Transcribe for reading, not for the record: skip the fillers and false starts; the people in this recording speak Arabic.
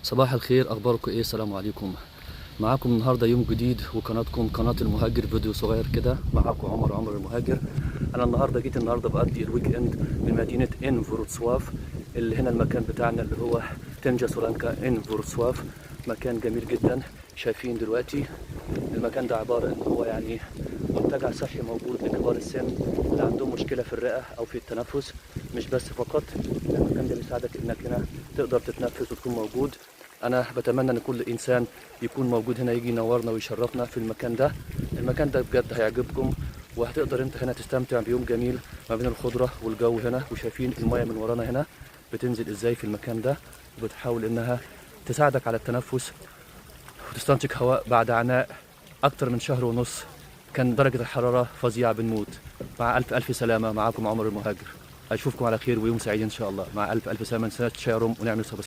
صباح الخير، اخباركم ايه؟ السلام عليكم. معاكم النهارده يوم جديد وقناتكم قناه المهاجر، فيديو صغير كده. معاكم عمر المهاجر. انا النهارده جيت بقضي الويك اند من مدينه ان فروتسواف، اللي هنا المكان بتاعنا اللي هو تنجا سولانكا ان فروتسواف. مكان جميل جدا. شايفين دلوقتي المكان ده عباره ان هو يعني منتجع صحي موجود لكبار السن اللي عندهم مشكله في الرئه او في التنفس. مش بس فقط، المكان ده بيساعدك انك هنا تقدر تتنفس وتكون موجود. انا بتمنى ان كل انسان يكون موجود هنا، يجي ينورنا ويشرفنا في المكان ده. المكان ده بجد هيعجبكم، وهتقدر انت هنا تستمتع بيوم جميل ما بين الخضره والجو هنا. وشايفين المايه من ورانا هنا بتنزل ازاي في المكان ده، وبتحاول انها تساعدك على التنفس وتستنشق هواء بعد عناء اكتر من شهر ونص. كان درجه الحراره فظيعه، بنموت. مع الف الف سلامه. معاكم عمر المهاجر. اشوفكم على خير ويوم سعيد ان شاء الله. مع الف الف سلامه. ما تنساش تشيروا ونعمل سبسكرايب.